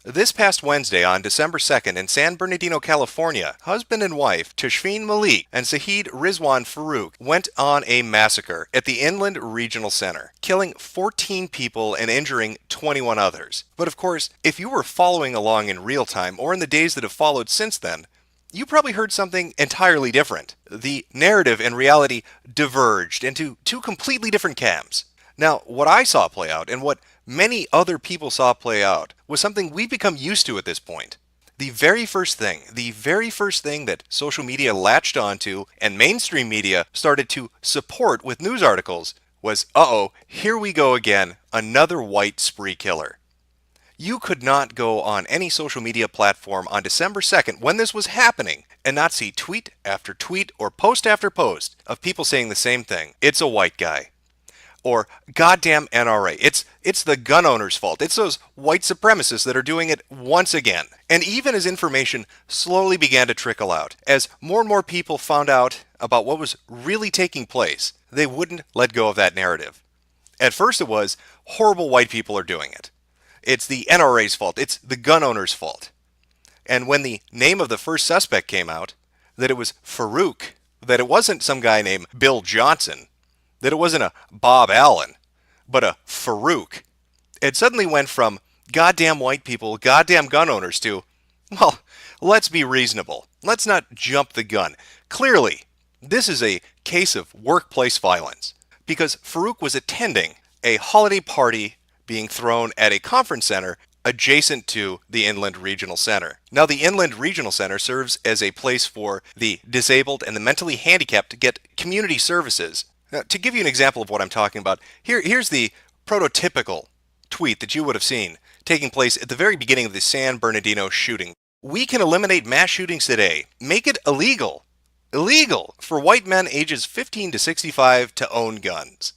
This past Wednesday, on December 2nd, in San Bernardino, California, husband and wife Tashfeen Malik and Saheed Rizwan Farouk went on a massacre at the Inland Regional Center, killing 14 people and injuring 21 others. But of course, if you were following along in real time or in the days that have followed since then, you probably heard something entirely different. The narrative and reality diverged into two completely different camps. Now, what I saw play out and what many other people saw play out was something we've become used to at this point. The very first thing that social media latched onto and mainstream media started to support with news articles was, here we go again, another white spree killer. You could not go on any social media platform on December 2nd when this was happening and not see tweet after tweet or post after post of people saying the same thing. It's a white guy. Or goddamn NRA. It's the gun owners' fault. It's those white supremacists that are doing it once again. And even as information slowly began to trickle out, as more and more people found out about what was really taking place, they wouldn't let go of that narrative. At first it was, horrible white people are doing it. It's the NRA's fault. It's the gun owners' fault. And when the name of the first suspect came out, that it was Farouk, that it wasn't some guy named Bill Johnson, that it wasn't a Bob Allen, but a Farouk. It suddenly went from goddamn white people, goddamn gun owners to, well, let's be reasonable. Let's not jump the gun. Clearly, this is a case of workplace violence because Farouk was attending a holiday party being thrown at a conference center adjacent to the Inland Regional Center. Now, the Inland Regional Center serves as a place for the disabled and the mentally handicapped to get community services. Now, to give you an example of what I'm talking about, here's the prototypical tweet that you would have seen taking place at the very beginning of the San Bernardino shooting. We can eliminate mass shootings today. Make it illegal for white men ages 15 to 65 to own guns.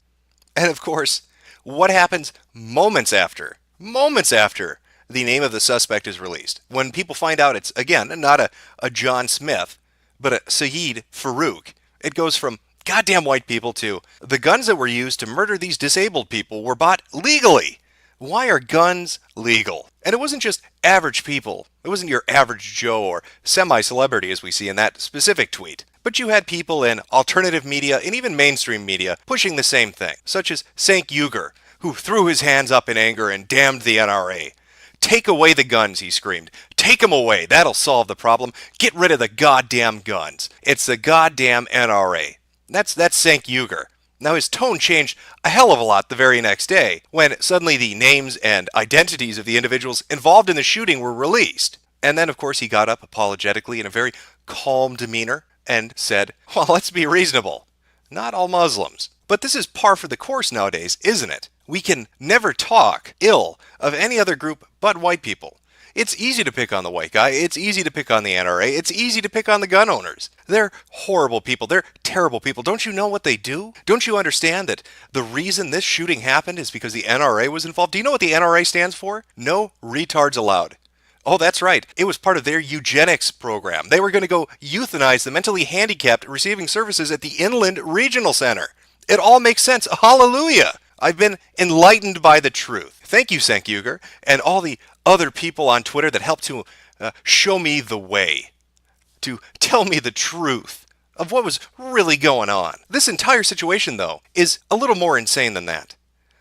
And of course, what happens moments after the name of the suspect is released? When people find out it's, again, not a John Smith, but a Saheed Farouk, it goes from goddamn white people to the guns that were used to murder these disabled people were bought legally. Why are guns legal? And it wasn't just average people. It wasn't your average Joe or semi-celebrity as we see in that specific tweet. But you had people in alternative media and even mainstream media pushing the same thing, such as Cenk Uygur, who threw his hands up in anger and damned the NRA. Take away the guns, he screamed. Take them away. That'll solve the problem. Get rid of the goddamn guns. It's the goddamn NRA. That's Cenk Uygur. Now his tone changed a hell of a lot the very next day when suddenly the names and identities of the individuals involved in the shooting were released. And then of course he got up apologetically in a very calm demeanor and said, well, let's be reasonable. Not all Muslims. But this is par for the course nowadays, isn't it? We can never talk ill of any other group but white people. It's easy to pick on the white guy. It's easy to pick on the NRA. It's easy to pick on the gun owners. They're horrible people. They're terrible people. Don't you know what they do? Don't you understand that the reason this shooting happened is because the NRA was involved? Do you know what the NRA stands for? No retards allowed. Oh, that's right. It was part of their eugenics program. They were going to go euthanize the mentally handicapped receiving services at the Inland Regional Center. It all makes sense. Hallelujah. I've been enlightened by the truth. Thank you, Cenk Uygur, and all the other people on Twitter that helped to show me the way, to tell me the truth of what was really going on. This entire situation, though, is a little more insane than that.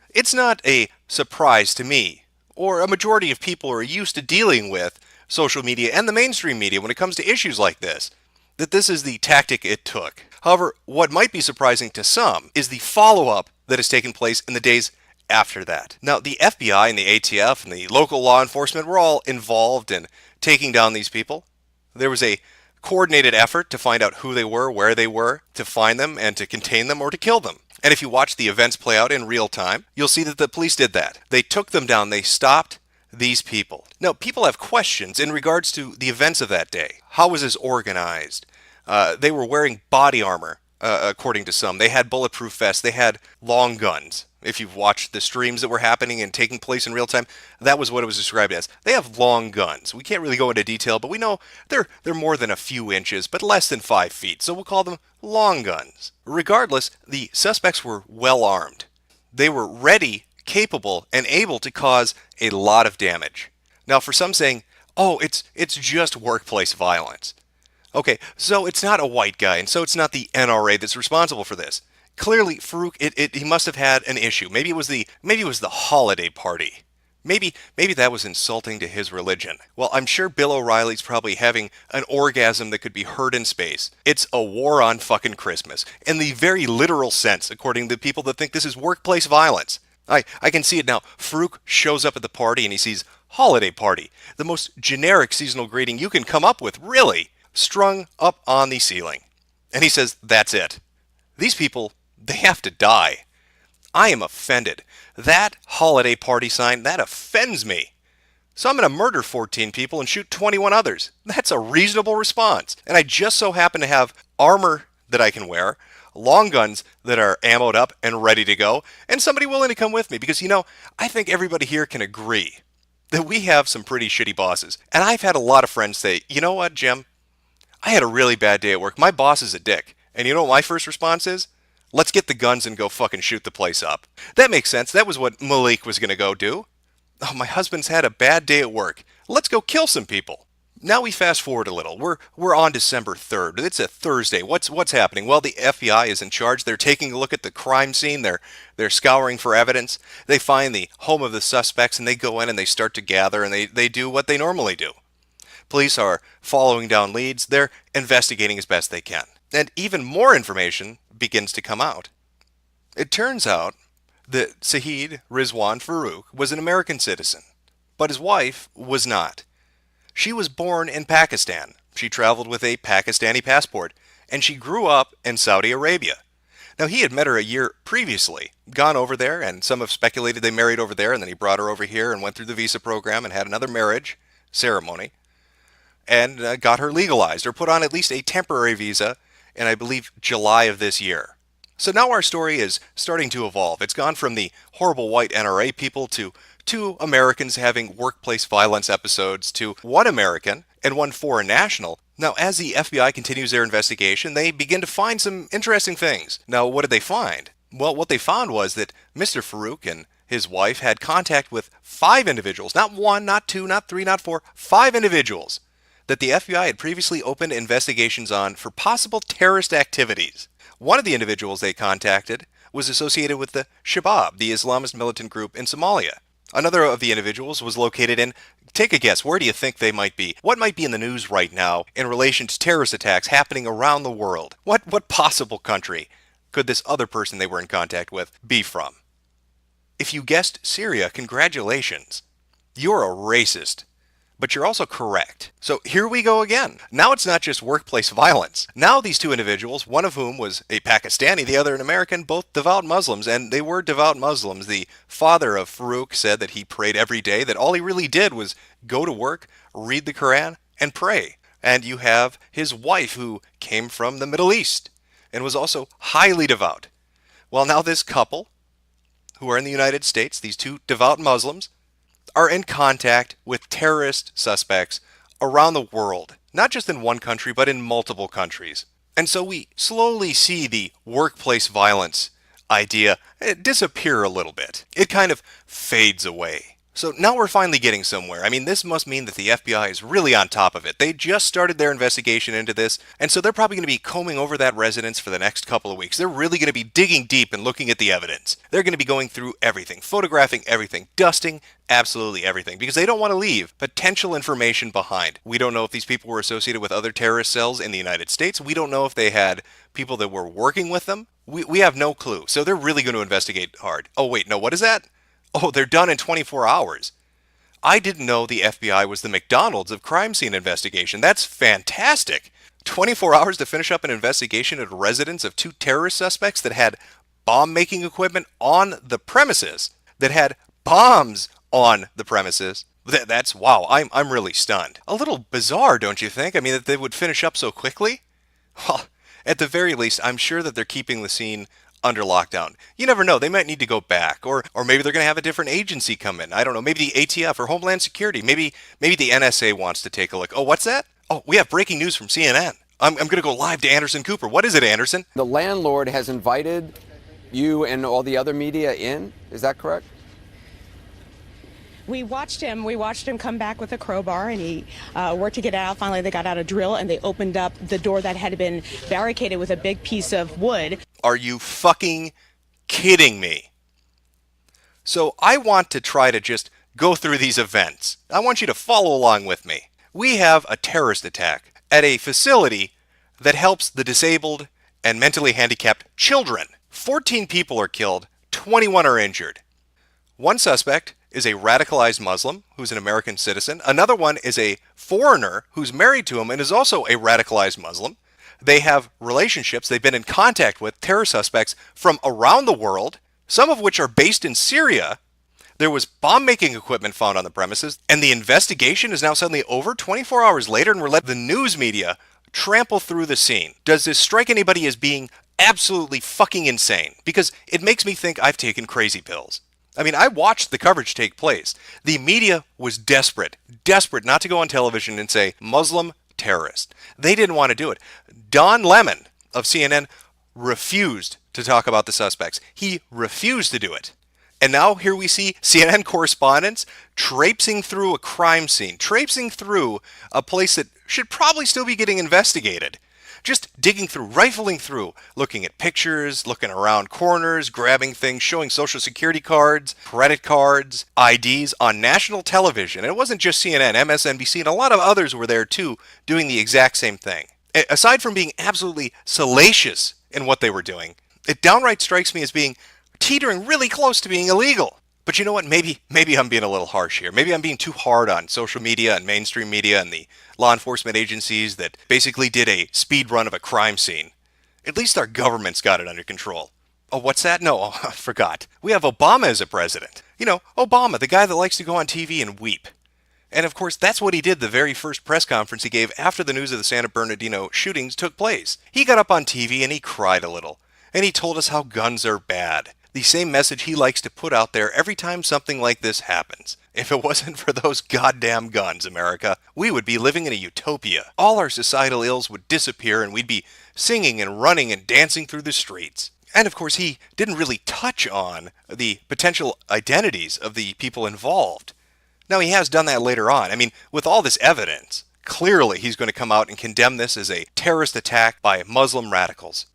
It's not a surprise to me, or a majority of people who are used to dealing with social media and the mainstream media when it comes to issues like this, that this is the tactic it took. However, what might be surprising to some is the follow-up that has taken place in the days after that. Now, the FBI and the ATF and the local law enforcement were all involved in taking down these people. There was a coordinated effort to find out who they were, where they were, to find them and to contain them or to kill them. And if you watch the events play out in real time, you'll see that the police did that. They took them down. They stopped these people. Now, people have questions in regards to the events of that day. How was this organized? They were wearing body armor, according to some. They had bulletproof vests. They had long guns. If you've watched the streams that were happening and taking place in real time, that was what it was described as. They have long guns. We can't really go into detail, but we know they're more than a few inches, but less than 5 feet, so we'll call them long guns. Regardless, the suspects were well armed. They were ready, capable, and able to cause a lot of damage. Now, for some saying, oh, it's just workplace violence. Okay, so it's not a white guy, and so it's not the NRA that's responsible for this. Clearly, Farouk, he must have had an issue. Maybe it was the holiday party. Maybe that was insulting to his religion. Well, I'm sure Bill O'Reilly's probably having an orgasm that could be heard in space. It's a war on fucking Christmas, in the very literal sense, according to people that think this is workplace violence. I can see it now. Farouk shows up at the party and he sees holiday party, the most generic seasonal greeting you can come up with, really, strung up on the ceiling. And he says, that's it. These people, they have to die. I am offended. That holiday party sign, that offends me. So I'm going to murder 14 people and shoot 21 others. That's a reasonable response. And I just so happen to have armor that I can wear, long guns that are ammoed up and ready to go, and somebody willing to come with me. Because, I think everybody here can agree that we have some pretty shitty bosses. And I've had a lot of friends say, you know what, Jim? I had a really bad day at work. My boss is a dick. And you know what my first response is? Let's get the guns and go fucking shoot the place up. That makes sense. That was what Malik was going to go do. Oh, my husband's had a bad day at work. Let's go kill some people. Now we fast forward a little. We're on December 3rd. It's a Thursday. What's happening? Well, the FBI is in charge. They're taking a look at the crime scene. They're scouring for evidence. They find the home of the suspects and they go in and they start to gather and they do what they normally do. Police are following down leads. They're investigating as best they can. And even more information begins to come out. It turns out that Saeed Rizwan Farouk was an American citizen, but his wife was not. She was born in Pakistan. She traveled with a Pakistani passport, and she grew up in Saudi Arabia. Now, he had met her a year previously, gone over there, and some have speculated they married over there, and then he brought her over here and went through the visa program and had another marriage ceremony, and got her legalized, or put on at least a temporary visa in, I believe, July of this year. So now our story is starting to evolve. It's gone from the horrible white NRA people to two Americans having workplace violence episodes to one American and one foreign national. Now, as the FBI continues their investigation, they begin to find some interesting things. Now, what did they find? Well, what they found was that Mr. Farouk and his wife had contact with 5 individuals, not 1, not 2, not 3, not 4, 5 individuals that the FBI had previously opened investigations on for possible terrorist activities. One of the individuals they contacted was associated with the Shabab, the Islamist militant group in Somalia. Another of the individuals was located in, take a guess, where do you think they might be? What might be in the news right now in relation to terrorist attacks happening around the world? What possible country could this other person they were in contact with be from? If you guessed Syria, congratulations. You're a racist. But you're also correct. So here we go again. Now it's not just workplace violence. Now these two individuals, one of whom was a Pakistani, the other an American, both devout Muslims, and they were devout Muslims. The father of Farouk said that he prayed every day, that all he really did was go to work, read the Quran, and pray. And you have his wife who came from the Middle East and was also highly devout. Well, now this couple, who are in the United States, these two devout Muslims, are in contact with terrorist suspects around the world, not just in one country, but in multiple countries. And so we slowly see the workplace violence idea disappear a little bit. It kind of fades away. So now we're finally getting somewhere. I mean, this must mean that the FBI is really on top of it. They just started their investigation into this, and so they're probably going to be combing over that residence for the next couple of weeks. They're really going to be digging deep and looking at the evidence. They're going to be going through everything, photographing everything, dusting absolutely everything, because they don't want to leave potential information behind. We don't know if these people were associated with other terrorist cells in the United States. We don't know if they had people that were working with them. We have no clue. So they're really going to investigate hard. Oh, wait, no, what is that? Oh, they're done in 24 hours. I didn't know the FBI was the McDonald's of crime scene investigation. That's fantastic. 24 hours to finish up an investigation at a residence of 2 terrorist suspects that had bomb-making equipment on the premises, that had bombs on the premises. That's, wow, I'm really stunned. A little bizarre, don't you think? I mean, that they would finish up so quickly? Well, at the very least, I'm sure that they're keeping the scene under lockdown. You never know. They might need to go back, or maybe they're going to have a different agency come in. I don't know. Maybe the ATF or Homeland Security. Maybe the NSA wants to take a look. Oh, what's that? Oh, we have breaking news from CNN. I'm going to go live to Anderson Cooper. What is it, Anderson? The landlord has invited you and all the other media in. Is that correct? We watched him. We watched him come back with a crowbar, and he worked to get out. Finally, they got out a drill, and they opened up the door that had been barricaded with a big piece of wood. Are you fucking kidding me? So I want to try to just go through these events. I want you to follow along with me. We have a terrorist attack at a facility that helps the disabled and mentally handicapped children. 14 people are killed, 21 are injured. One suspect is a radicalized Muslim who's an American citizen. Another one is a foreigner who's married to him and is also a radicalized Muslim. They have relationships. They've been in contact with terror suspects from around the world, some of which are based in Syria. There was bomb-making equipment found on the premises, and the investigation is now suddenly over 24 hours later, and we're letting the news media trample through the scene. Does this strike anybody as being absolutely fucking insane? Because it makes me think I've taken crazy pills. I mean, I watched the coverage take place. The media was desperate not to go on television and say, Muslim terrorist. They didn't want to do it. Don Lemon of CNN refused to talk about the suspects. He refused to do it. And now here we see CNN correspondents traipsing through a crime scene, traipsing through a place that should probably still be getting investigated. Just digging through, rifling through, looking at pictures, looking around corners, grabbing things, showing social security cards, credit cards, IDs on national television. And it wasn't just CNN, MSNBC, and a lot of others were there too, doing the exact same thing. Aside from being absolutely salacious in what they were doing, it downright strikes me as being teetering really close to being illegal. But you know what? Maybe I'm being a little harsh here. Maybe I'm being too hard on social media and mainstream media and the law enforcement agencies that basically did a speed run of a crime scene. At least our government's got it under control. Oh, what's that? No, I forgot. We have Obama as a president. You know, Obama, the guy that likes to go on TV and weep. And of course, that's what he did the very first press conference he gave after the news of the San Bernardino shootings took place. He got up on TV and he cried a little. And he told us how guns are bad. The same message he likes to put out there every time something like this happens. If it wasn't for those goddamn guns, America, we would be living in a utopia. All our societal ills would disappear and we'd be singing and running and dancing through the streets. And of course, he didn't really touch on the potential identities of the people involved. Now, he has done that later on. I mean, with all this evidence, clearly he's going to come out and condemn this as a terrorist attack by Muslim radicals.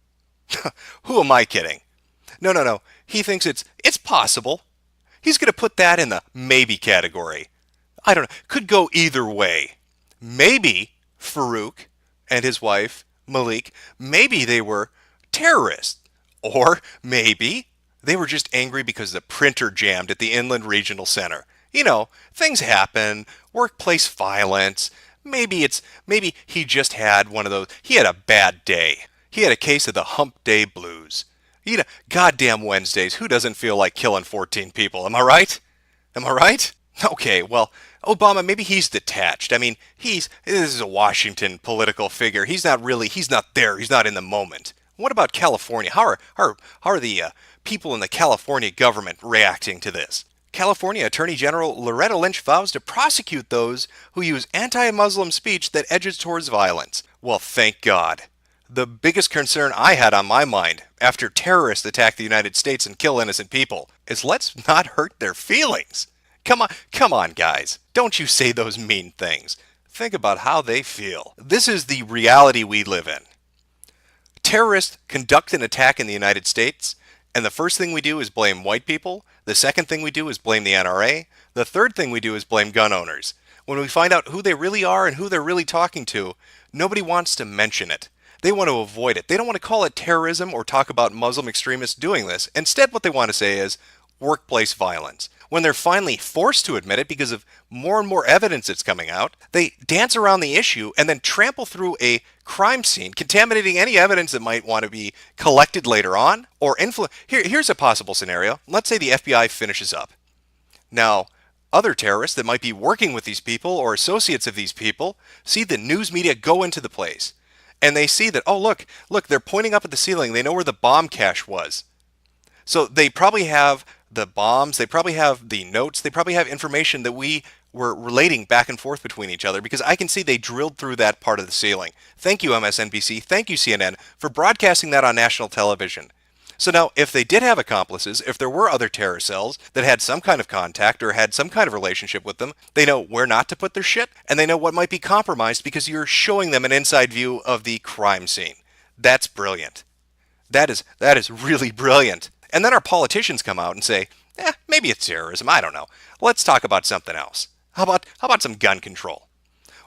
Who am I kidding? No. He thinks it's possible. He's going to put that in the maybe category. I don't know. Could go either way. Maybe Farouk and his wife, Malik, maybe they were terrorists. Or maybe they were just angry because the printer jammed at the Inland Regional Center. You know, things happen, workplace violence. Maybe he just had one of those. He had a bad day. He had a case of the hump day blues. You know, goddamn Wednesdays, who doesn't feel like killing 14 people? Am I right? Okay, well, Obama, maybe he's detached. I mean, this is a Washington political figure. He's not there. He's not in the moment. What about California? How are the people in the California government reacting to this? California Attorney General Loretta Lynch vows to prosecute those who use anti-Muslim speech that edges towards violence. Well, thank God. The biggest concern I had on my mind after terrorists attack the United States and kill innocent people is let's not hurt their feelings. Come on, guys. Don't you say those mean things. Think about how they feel. This is the reality we live in. Terrorists conduct an attack in the United States, and the first thing we do is blame white people. The second thing we do is blame the NRA. The third thing we do is blame gun owners. When we find out who they really are and who they're really talking to, nobody wants to mention it. They want to avoid it. They don't want to call it terrorism or talk about Muslim extremists doing this. Instead, what they want to say is workplace violence. When they're finally forced to admit it because of more and more evidence that's coming out, they dance around the issue and then trample through a crime scene, contaminating any evidence that might want to be collected later on or influence. Here's a possible scenario. Let's say the FBI finishes up. Now, other terrorists that might be working with these people or associates of these people see the news media go into the place. And they see that, oh, look, they're pointing up at the ceiling. They know where the bomb cache was. So they probably have the bombs. They probably have the notes. They probably have information that we were relating back and forth between each other because I can see they drilled through that part of the ceiling. Thank you, MSNBC. Thank you, CNN, for broadcasting that on national television. So now, if they did have accomplices, if there were other terror cells that had some kind of contact or had some kind of relationship with them, they know where not to put their shit, and they know what might be compromised because you're showing them an inside view of the crime scene. That's brilliant. That is really brilliant. And then our politicians come out and say, maybe it's terrorism, I don't know. Let's talk about something else. How about some gun control?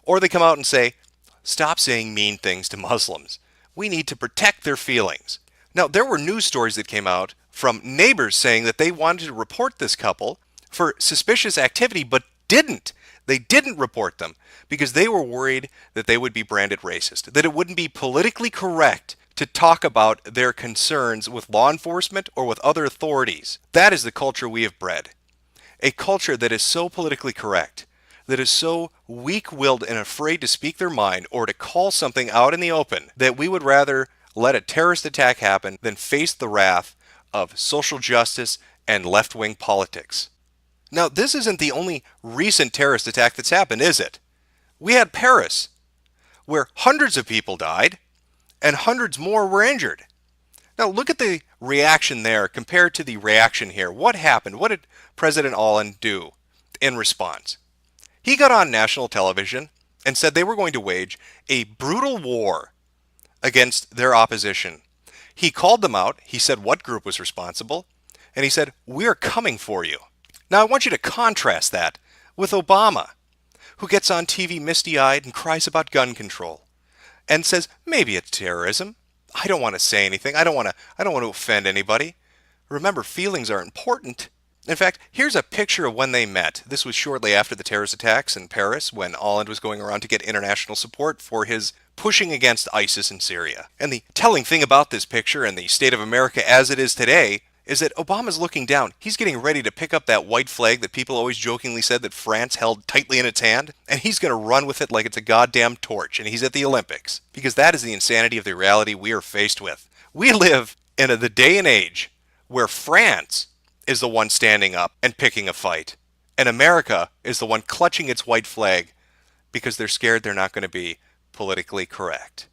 Or they come out and say, stop saying mean things to Muslims. We need to protect their feelings. Now, there were news stories that came out from neighbors saying that they wanted to report this couple for suspicious activity, but didn't. They didn't report them because they were worried that they would be branded racist, that it wouldn't be politically correct to talk about their concerns with law enforcement or with other authorities. That is the culture we have bred. A culture that is so politically correct, that is so weak-willed and afraid to speak their mind or to call something out in the open, that we would rather let a terrorist attack happen than face the wrath of social justice and left-wing politics. Now, this isn't the only recent terrorist attack that's happened, is it? We had Paris, where hundreds of people died and hundreds more were injured. Now, look at the reaction there compared to the reaction here. What happened? What did President Hollande do in response? He got on national television and said they were going to wage a brutal war against their opposition. He called them out. He said what group was responsible. And he said, we're coming for you. Now, I want you to contrast that with Obama, who gets on TV misty-eyed and cries about gun control and says, maybe it's terrorism. I don't want to say anything. I don't want to offend anybody. Remember, feelings are important. In fact, here's a picture of when they met. This was shortly after the terrorist attacks in Paris, when Hollande was going around to get international support for his pushing against ISIS in Syria. And the telling thing about this picture and the state of America as it is today is that Obama's looking down. He's getting ready to pick up that white flag that people always jokingly said that France held tightly in its hand, and he's going to run with it like it's a goddamn torch, and he's at the Olympics. Because that is the insanity of the reality we are faced with. We live in the day and age where France is the one standing up and picking a fight, and America is the one clutching its white flag because they're scared they're not going to be politically correct.